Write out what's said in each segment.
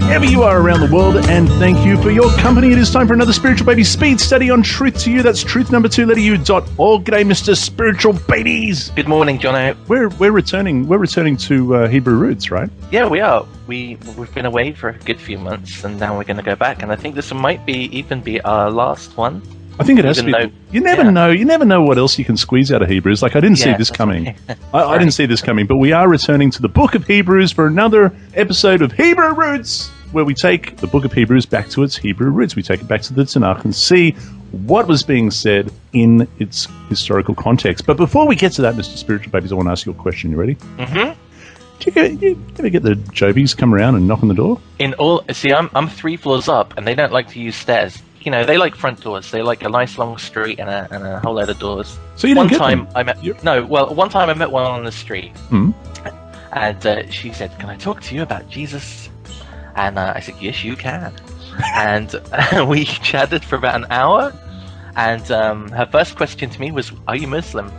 wherever you are around the world, and thank you for your company. It is time for another Spiritual Baby Speed Study on Truth to You. That's truth number 2, letter U.org. G'day, Mr. Spiritual Babies. Good morning, Jono. We're returning to Hebrew roots, right? Yeah, we are. We've been away for a good few months, and now we're going to go back. And I think this might even be our last one. I think it has to be. You never know. You never know what else you can squeeze out of Hebrews. Like, I didn't see this coming. I didn't see this coming. But we are returning to the book of Hebrews for another episode of Hebrew Roots, where we take the book of Hebrews back to its Hebrew roots. We take it back to the Tanakh and see what was being said in its historical context. But before we get to that, Mr. Spiritual Babies, I want to ask you a question. You ready? Mm-hmm. Do you ever get the Jobies come around and knock on the door? I'm 3 floors up, and they don't like to use stairs. You know, they like front doors. They like a nice long street and a whole load of doors. So you didn't get them? One time I met one on the street, and she said, "Can I talk to you about Jesus?" And I said, "Yes, you can." And we chatted for about an hour. And her first question to me was, "Are you Muslim?"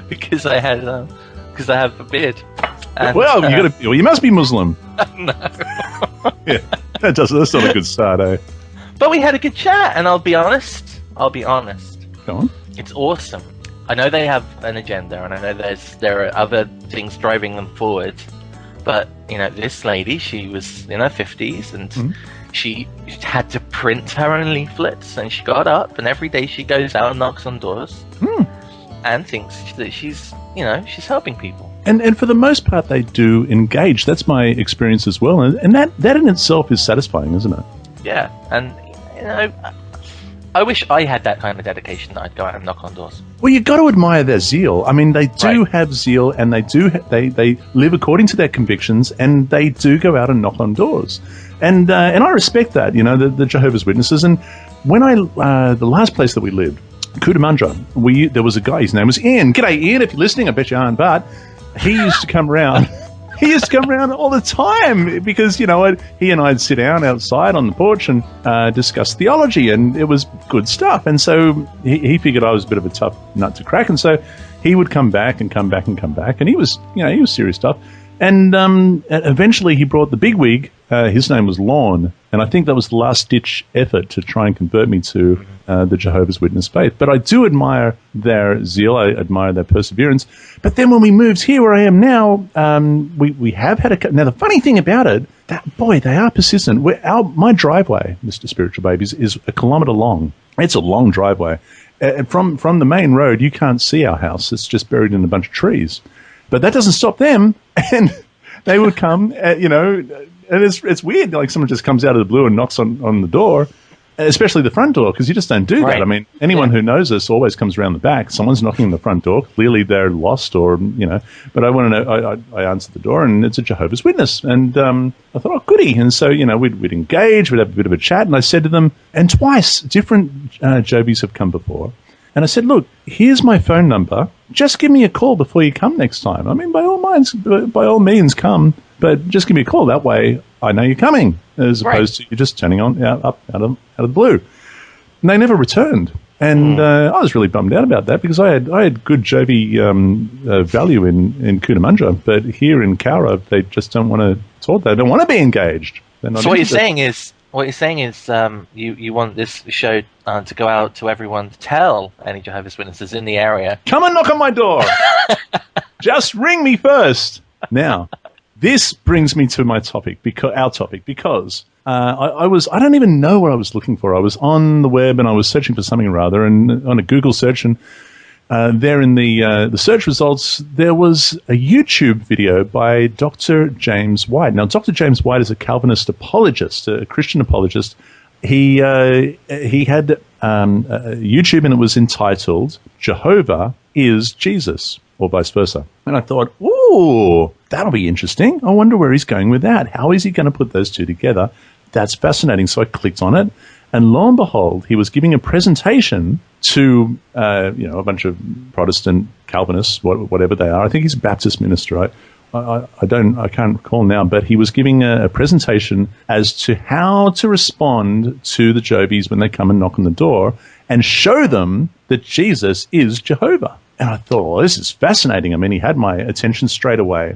because I have a beard. And, you must be Muslim. No. Yeah, that's not a good start, eh? But we had a good chat, and I'll be honest. Go on. It's awesome. I know they have an agenda, and I know there are other things driving them forward. But, you know, this lady, she was in her 50s, and she had to print her own leaflets, and she got up, and every day she goes out and knocks on doors and thinks that she's helping people. And for the most part, they do engage. That's my experience as well. And that in itself is satisfying, isn't it? Yeah, and I wish I had that kind of dedication that I'd go out and knock on doors. Well, you've got to admire their zeal. I mean, they do have zeal, and they live according to their convictions, and they do go out and knock on doors. And I respect that, the Jehovah's Witnesses. And when the last place that we lived, Cootamundra, there was a guy, his name was Ian. G'day, Ian, if you're listening, I bet you aren't, but he used to come around. He used to come around all the time because, he and I'd sit down outside on the porch and discuss theology, and it was good stuff. And so he figured I was a bit of a tough nut to crack, and so he would come back, and he was, he was serious stuff. And eventually he brought the bigwig. His name was Lorne, and I think that was the last-ditch effort to try and convert me to the Jehovah's Witness faith. But I do admire their zeal. I admire their perseverance. But then when we moved here where I am now, we have had now, the funny thing about it, they are persistent. My driveway, Mr. Spiritual Babies, is a kilometre long. It's a long driveway. From the main road, you can't see our house. It's just buried in a bunch of trees. But that doesn't stop them, and they would come, and it's weird, like someone just comes out of the blue and knocks on the door, especially the front door, because you just don't do that. I mean, anyone who knows us always comes around the back. Someone's knocking on the front door. Clearly they're lost but I want to know, I answered the door, and it's a Jehovah's Witness. And I thought, oh, goody. And so, we'd engage, we'd have a bit of a chat, and I said to them, and twice different Jobies have come before, and I said, look, here's my phone number. Just give me a call before you come next time. I mean, by all means, come, but just give me a call. That way I know you're coming, as opposed to you just turning on up out of the blue. And they never returned. And I was really bummed out about that, because I had good Jobi value in Cootamundra, but here in Cowra, they just don't want to talk. They don't want to be engaged. So what you're saying is, you want this show to go out to everyone to tell any Jehovah's Witnesses in the area, come and knock on my door. Just ring me first. Now, this brings me to my topic, because I don't even know what I was looking for. I was on the web and I was searching for something or other, and on a Google search, and there in the search results, there was a YouTube video by Dr. James White. Now, Dr. James White is a Calvinist apologist, a Christian apologist. He had YouTube, and it was entitled "Jehovah is Jesus," or vice versa. And I thought, ooh, that'll be interesting. I wonder where he's going with that. How is he going to put those two together? That's fascinating. So I clicked on it, and lo and behold, he was giving a presentation to a bunch of Protestant Calvinists, whatever they are. I think he's a Baptist minister. I can't recall now, but he was giving a presentation as to how to respond to the Jobies when they come and knock on the door, and show them that Jesus is Jehovah. And I thought, well, this is fascinating. I mean, he had my attention straight away.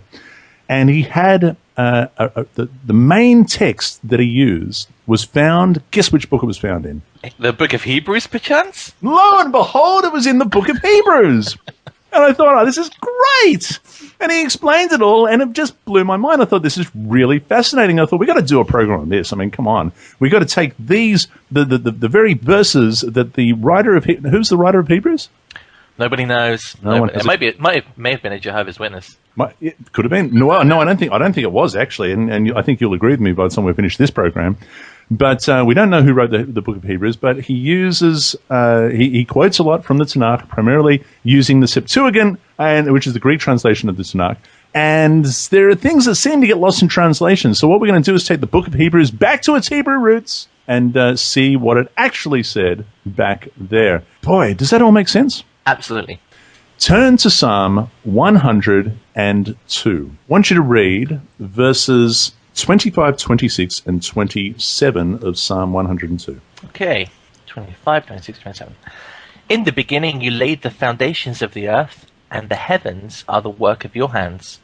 and he had the main text that he used was found. Guess which book it was found in? The book of Hebrews, perchance? Lo and behold, it was in the book of Hebrews. And I thought, oh, this is great. And he explained it all, and it just blew my mind. I thought, this is really fascinating. I thought, we got to do a program on this. I mean, come on. We got to take these, the very verses that the writer of, who's the writer of Hebrews? Nobody knows. It may have been a Jehovah's Witness. It could have been. No, I don't think it was, actually. And I think you'll agree with me by the time we finish this program. But we don't know who wrote the book of Hebrews, but he uses, he quotes a lot from the Tanakh, primarily using the Septuagint, which is the Greek translation of the Tanakh. And there are things that seem to get lost in translation. So what we're going to do is take the book of Hebrews back to its Hebrew roots and see what it actually said back there. Boy, does that all make sense? Absolutely. Turn to Psalm 102. I want you to read verses 25, 26, and 27 of Psalm 102. Okay, 25, 26, 27. In the beginning you laid the foundations of the earth, and the heavens are the work of your hands.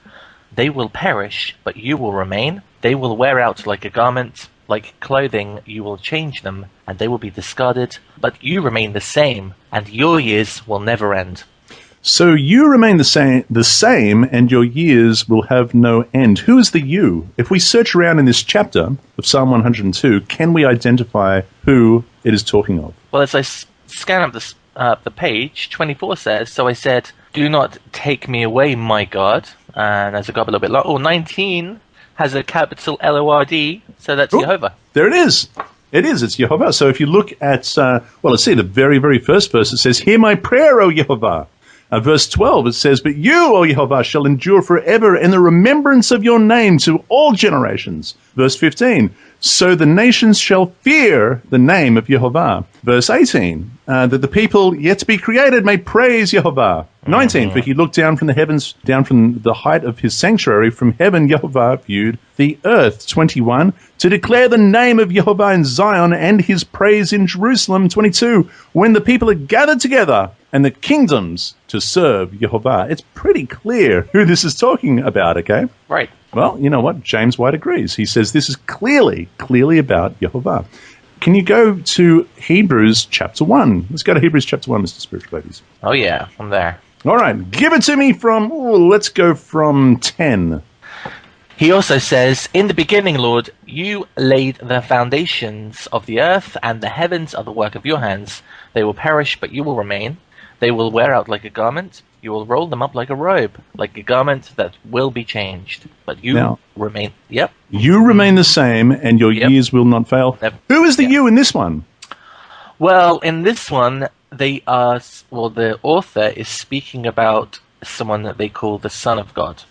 They will perish, but you will remain. They will wear out like a garment. Like clothing, you will change them, and they will be discarded. But you remain the same, and your years will never end. So you remain the same, and your years will have no end. Who is the you? If we search around in this chapter of Psalm 102, can we identify who it is talking of? Well, as I scan up the page, 24 says, so I said, do not take me away, my God. And as I go up a little bit lower, 19 has a capital L-O-R-D, so that's Jehovah. There it is. It's Jehovah. So if you look at, let's see, the very, very first verse, it says, hear my prayer, O Jehovah. Verse 12, it says, but you, O Jehovah, shall endure forever in the remembrance of your name to all generations. Verse 15, so the nations shall fear the name of Jehovah. Verse 18, that the people yet to be created may praise Jehovah. 19, for he looked down from the heavens, down from the height of his sanctuary, from heaven Jehovah viewed the earth. 21, to declare the name of Jehovah in Zion and his praise in Jerusalem. 22, when the people are gathered together and the kingdoms to serve Jehovah. It's pretty clear who this is talking about, okay? Right. Well, you know what? James White agrees. He says this is clearly about Jehovah. Can you go to Hebrews chapter 1? Let's go to Hebrews chapter 1, Mr. Spiritual Babies. Oh, yeah, I'm there. All right, give it to me let's go from 10. He also says, in the beginning, Lord, you laid the foundations of the earth, and the heavens are the work of your hands. They will perish, but you will remain. They will wear out like a garment. You will roll them up like a robe, like a garment that will be changed. But you remain. Yep. You remain the same, and your years will not fail. Who is the you in this one? Well, in this one, the author is speaking about someone that they call the Son of God.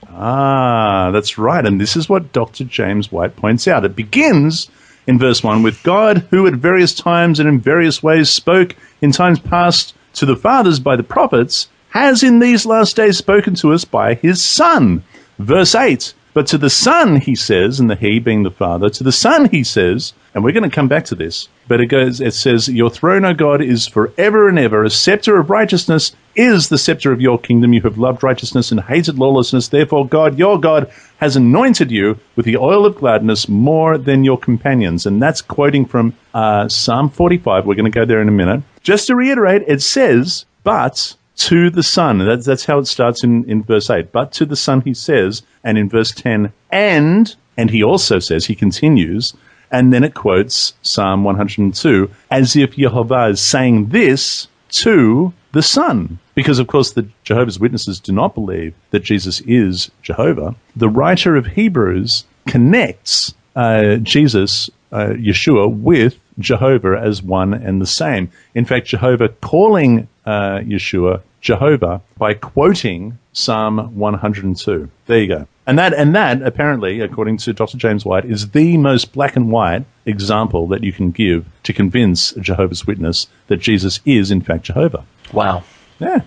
Ah, that's right. And this is what Dr. James White points out. It begins in verse 1 with God, who at various times and in various ways spoke in times past to the fathers by the prophets, has in these last days spoken to us by his Son. Verse 8, but to the Son, he says, and the he being the Father, to the Son, he says, and we're going to come back to this, but it says, your throne, O God, is forever and ever. A scepter of righteousness is the scepter of your kingdom. You have loved righteousness and hated lawlessness. Therefore, God, your God, has anointed you with the oil of gladness more than your companions. And that's quoting from Psalm 45. We're going to go there in a minute. Just to reiterate, it says, but to the Son. That's how it starts in verse 8. But to the Son, he says, and in verse 10, and he also says, he continues, and then it quotes Psalm 102, as if Jehovah is saying this to the Son. Because, of course, the Jehovah's Witnesses do not believe that Jesus is Jehovah. The writer of Hebrews connects Jesus, Yeshua, with Jehovah as one and the same. In fact, Jehovah calling Yeshua Jehovah by quoting Psalm 102. There you go. And that apparently, according to Dr. James White, is the most black and white example that you can give to convince a Jehovah's Witness that Jesus is, in fact, Jehovah. Wow. Yeah.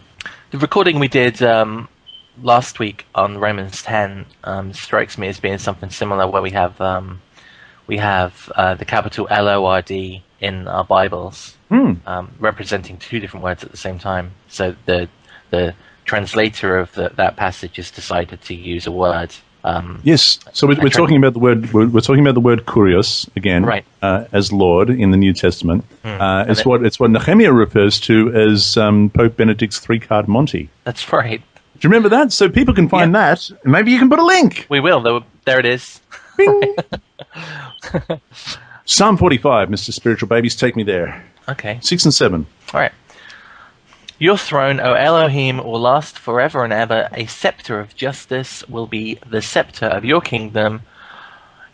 The recording we did last week on Romans 10 strikes me as being something similar, where we have the capital L-O-R-D in our Bibles, representing two different words at the same time. So the translator of that passage has decided to use a word Yes, so we're talking about the word. We're talking about the word kurios again, Right. As Lord in the New Testament. It's what Nehemia refers to as Pope Benedict's 3-card monty. That's right. Do you remember that? So people can find that. Maybe you can put a link. We will. Though. There it is. Bing. Psalm 45, Mr. Spiritual Babies, take me there. Okay. 6 and 7. All right. Your throne, O Elohim, will last forever and ever. A scepter of justice will be the scepter of your kingdom.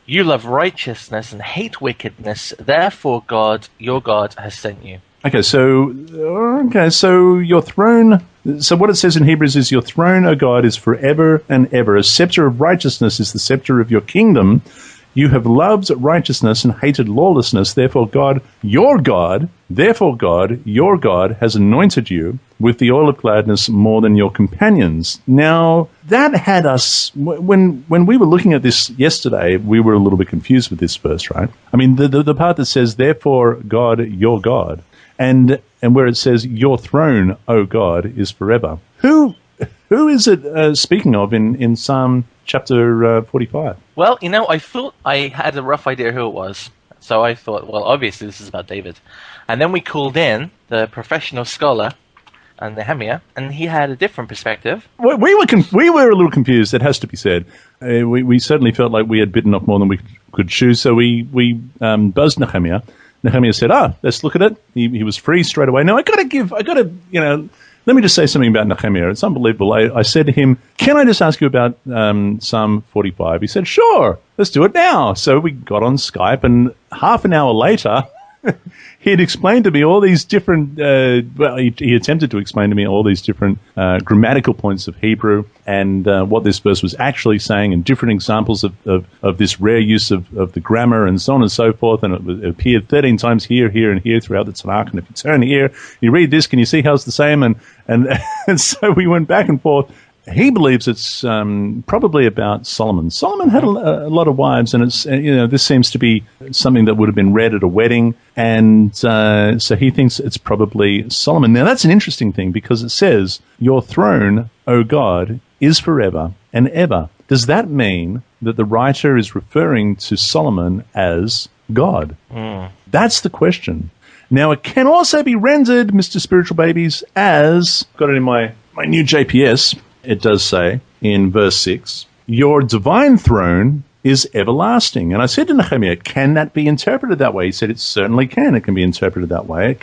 You love righteousness and hate wickedness. Therefore, God, your God, has sent you. Okay, so your throne. So what it says in Hebrews is, your throne, O God, is forever and ever. A scepter of righteousness is the scepter of your kingdom. You have loved righteousness and hated lawlessness. Therefore, God, your God, has anointed you with the oil of gladness more than your companions. Now, that had us, when we were looking at this yesterday, we were a little bit confused with this verse, right? I mean, the part that says, therefore, God, your God, and where it says, your throne, O God, is forever. Who is it speaking of in Psalm chapter 45? Well, I thought I had a rough idea who it was. So I thought, well, obviously this is about David. And then we called in the professional scholar, Nehemia, and he had a different perspective. We were a little confused, it has to be said. We certainly felt like we had bitten off more than we could chew, so we buzzed Nehemia. Nehemia said, let's look at it. He was free straight away. Now, let me just say something about Nehemia. It's unbelievable. I said to him, can I just ask you about Psalm 45? He said, sure, let's do it now. So we got on Skype, and half an hour later, he had explained to me all these different, he attempted to explain to me all these different grammatical points of Hebrew and what this verse was actually saying, and different examples of this rare use of the grammar and so on and so forth. And it appeared 13 times here, and here throughout the Tanakh. And if you turn here, you read this, can you see how it's the same? And so we went back and forth. He believes it's probably about Solomon. Solomon had a lot of wives, and it's this seems to be something that would have been read at a wedding, and so he thinks it's probably Solomon. Now that's an interesting thing, because it says, "Your throne, O God, is forever and ever." Does that mean that the writer is referring to Solomon as God? That's the question. Now it can also be rendered, Mr. Spiritual Babies, as, got it in my new JPS. It does say in verse 6, your divine throne is everlasting. And I said to Nehemia, can that be interpreted that way? He said it certainly can. It can be interpreted that way.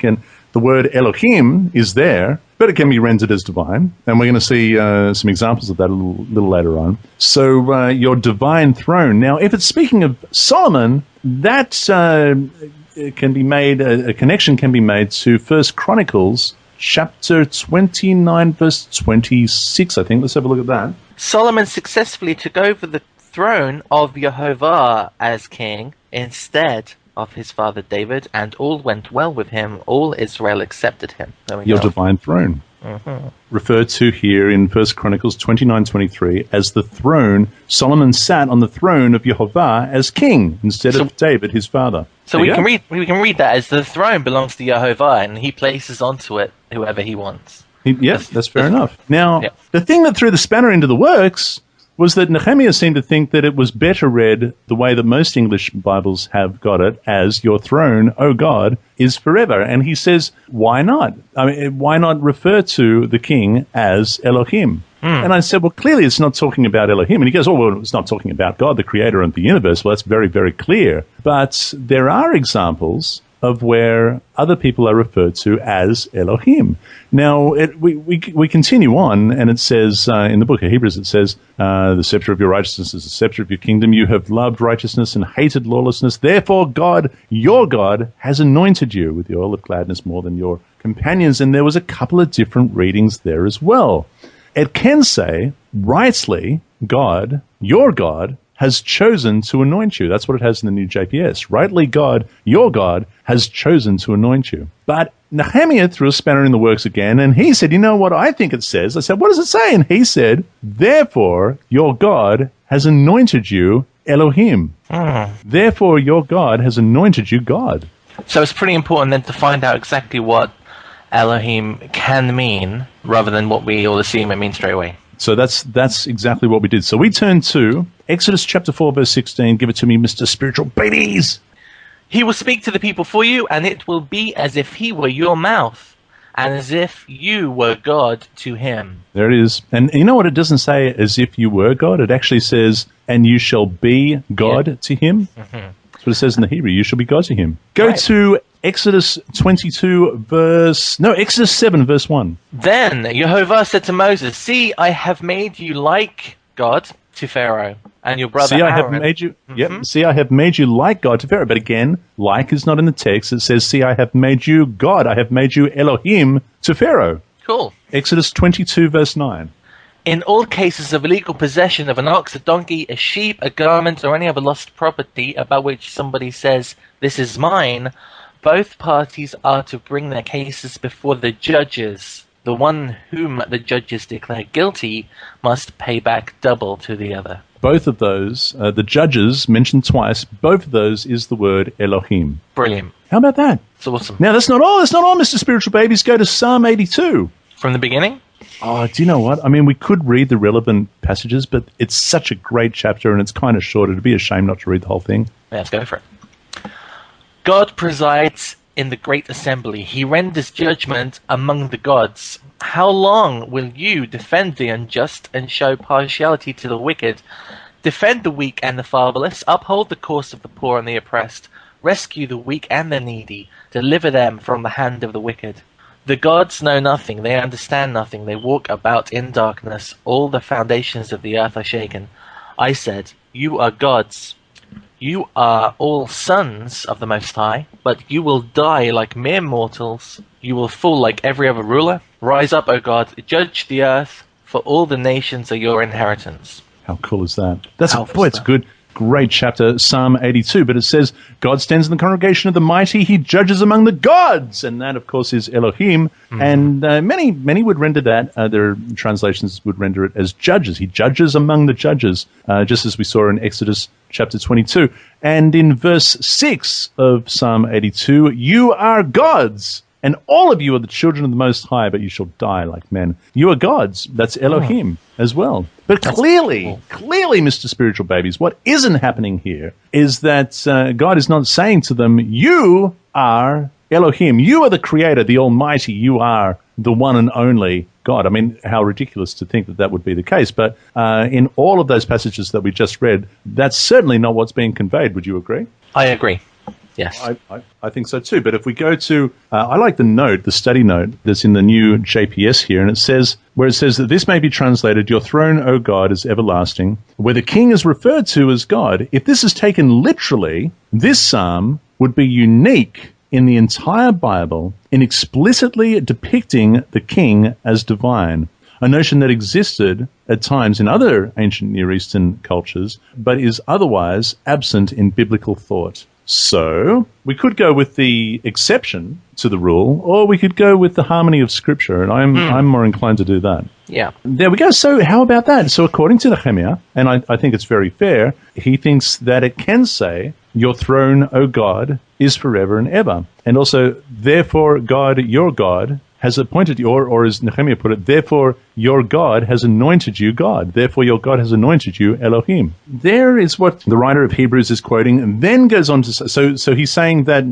The word Elohim is there, but it can be rendered as divine. And we're going to see some examples of that a little later on. So your divine throne. Now, if it's speaking of Solomon, that can be made, a connection can be made to 1 Chronicles chapter 29, verse 26, I think. Let's have a look at that. Solomon successfully took over the throne of Jehovah as king instead of his father David, and all went well with him. All Israel accepted him. Your divine throne. Referred to here in 1 Chronicles 29:23 as the throne. Solomon sat on the throne of Jehovah as king instead of David, his father. So we can read that as the throne belongs to Jehovah, and he places onto it whoever he wants. That's fair enough. Now, the thing that threw the spanner into the works was that Nehemia seemed to think that it was better read the way that most English Bibles have got it, as your throne, O God, is forever. And he says, why not? I mean, why not refer to the king as Elohim? And I said, well, clearly it's not talking about Elohim. And he goes, oh, well, it's not talking about God, the creator of the universe. Well, that's very, very clear. But there are examples of where other people are referred to as Elohim. Now, we continue on, and it says, in the book of Hebrews, it says, the scepter of your righteousness is the scepter of your kingdom. You have loved righteousness and hated lawlessness. Therefore, God, your God, has anointed you with the oil of gladness more than your companions. And there was a couple of different readings there as well. It can say, rightly, God, your God, has chosen to anoint you. That's what it has in the new JPS. Rightly, God, your God, has chosen to anoint you. But Nehemia threw a spanner in the works again, and he said, you know what I think it says? I said, what does it say? And he said, therefore, your God has anointed you Elohim. Therefore, your God has anointed you God. So it's pretty important then to find out exactly what Elohim can mean, rather than what we all assume it means straight away. So that's exactly what we did. So we turn to Exodus chapter 4, verse 16. Give it to me, Mr. Spiritual Babies. He will speak to the people for you, and it will be as if he were your mouth, and as if you were God to him. There it is. And you know what? It doesn't say as if you were God. It actually says, and you shall be God to him. Mm-hmm. That's what it says in the Hebrew. You shall be God to him. Go to Exodus 22, Exodus 7, verse 1. Then Jehovah said to Moses, see, I have made you like God to Pharaoh and your brother Aaron. I have made you. Yep. See, I have made you like God to Pharaoh. But again, like is not in the text. It says, see, I have made you God. I have made you Elohim to Pharaoh. Cool. Exodus 22, verse 9. In all cases of illegal possession of an ox, a donkey, a sheep, a garment, or any other lost property about which somebody says, this is mine, both parties are to bring their cases before the judges. The one whom the judges declare guilty must pay back double to the other. Both of those, the judges mentioned twice, both of those is the word Elohim. Brilliant. How about that? It's awesome. Now, that's not all. That's not all, Mr. Spiritual Babies. Go to Psalm 82. From the beginning? Oh, do you know what? I mean, we could read the relevant passages, but it's such a great chapter and it's kind of short. It'd be a shame not to read the whole thing. Yeah, let's go for it. God presides in the great assembly. He renders judgment among the gods. How long will you defend the unjust and show partiality to the wicked? Defend the weak and the fatherless. Uphold the cause of the poor and the oppressed. Rescue the weak and the needy. Deliver them from the hand of the wicked. The gods know nothing. They understand nothing. They walk about in darkness. All the foundations of the earth are shaken. I said, you are gods. You are all sons of the Most High, but you will die like mere mortals. You will fall like every other ruler. Rise up, O God, judge the earth, for all the nations are your inheritance. How cool is that? It's good. Great chapter, Psalm 82, but it says, God stands in the congregation of the mighty, he judges among the gods, and that, of course, is Elohim, and many would render that, their translations would render it as judges. He judges among the judges, just as we saw in Exodus chapter 22. And in verse 6 of Psalm 82, you are gods, and all of you are the children of the Most High, but you shall die like men. You are gods. That's Elohim as well. But clearly, Mr. Spiritual Babies, what isn't happening here is that God is not saying to them, you are Elohim. You are the creator, the Almighty. You are the one and only God. I mean, how ridiculous to think that that would be the case. But in all of those passages that we just read, that's certainly not what's being conveyed. Would you agree? I agree. Yes. I think so too. But if we go to, I like the study note that's in the new JPS here, and it says that this may be translated, your throne, O God, is everlasting, where the king is referred to as God. If this is taken literally, this psalm would be unique in the entire Bible in explicitly depicting the king as divine, a notion that existed at times in other ancient Near Eastern cultures, but is otherwise absent in biblical thought. So, we could go with the exception to the rule, or we could go with the harmony of Scripture, and I'm more inclined to do that. Yeah. There we go. So, how about that? So, according to Nehemia, and I think it's very fair, he thinks that it can say, your throne, O God, is forever and ever. And also, therefore, God, your God, has appointed you, or as Nehemia put it, therefore your God has anointed you God. Therefore your God has anointed you Elohim. There is what the writer of Hebrews is quoting, and then goes on to say, so he's saying that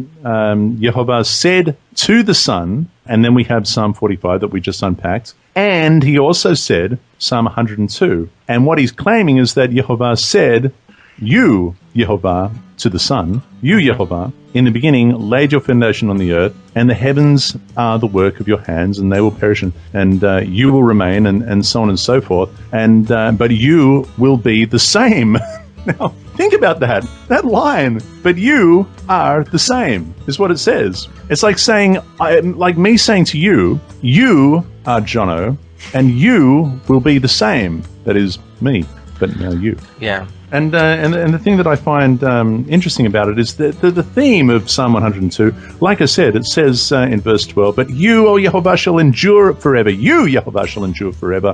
Jehovah said to the Son, and then we have Psalm 45 that we just unpacked, and he also said Psalm 102. And what he's claiming is that Jehovah said, you, Jehovah, to the Son, you, Jehovah, in the beginning laid your foundation on the earth, and the heavens are the work of your hands, and they will perish, and you will remain, and so on and so forth. And but you will be the same. Now, think about that line. But you are the same, is what it says. It's like saying, like me saying to you, you are Jono, and you will be the same. That is me, but now you. Yeah. And the thing that I find interesting about it is the theme of Psalm 102. Like I said, it says in verse 12, but you, O Jehovah, shall endure forever. You, Jehovah, shall endure forever.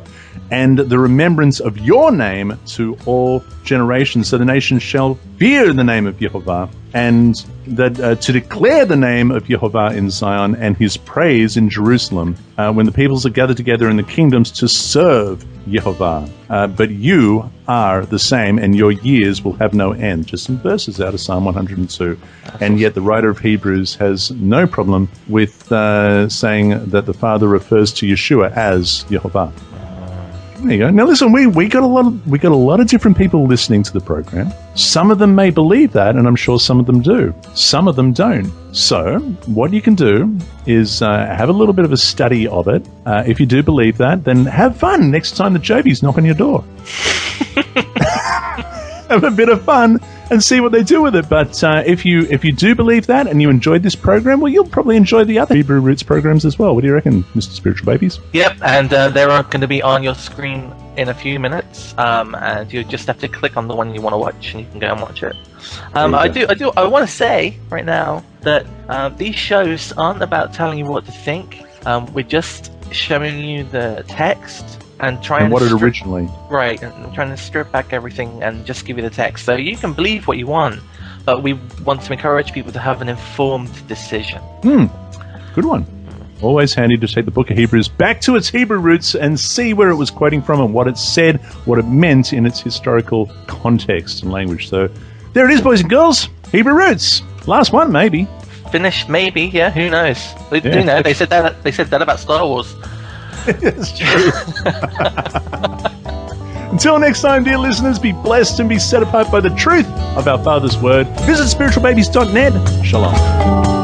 And the remembrance of your name to all generations. So the nations shall fear the name of Jehovah, and that to declare the name of Jehovah in Zion and his praise in Jerusalem, when the peoples are gathered together in the kingdoms to serve Jehovah. But you are the same, and your years will have no end. Just some verses out of Psalm 102. And yet the writer of Hebrews has no problem with saying that the Father refers to Yeshua as Jehovah. There you go. Now listen, we got a lot of different people listening to the program. Some of them may believe that, and I'm sure some of them do. Some of them don't. So what you can do is have a little bit of a study of it. If you do believe that, then have fun next time the Jobies knock on your door. Have a bit of fun and see what they do with it. But if you do believe that and you enjoyed this program, well, you'll probably enjoy the other Hebrew Roots programs as well. What do you reckon, Mr. Spiritual Babies? Yep, and they're going to be on your screen in a few minutes, and you just have to click on the one you want to watch, and you can go and watch it. I want to say right now that these shows aren't about telling you what to think. We're just showing you the text and trying what to it originally. Right, and trying to strip back everything and just give you the text. So you can believe what you want, but we want to encourage people to have an informed decision. Good one. Always handy to take the book of Hebrews back to its Hebrew roots and see where it was quoting from and what it said, what it meant in its historical context and language. So there it is, boys and girls. Hebrew roots. Last one, maybe. Finished, maybe. Yeah, who knows? Who knows? They said that about Star Wars. It's true. Until next time, dear listeners, be blessed and be set apart by the truth of our Father's Word. Visit spiritualbabies.net. Shalom.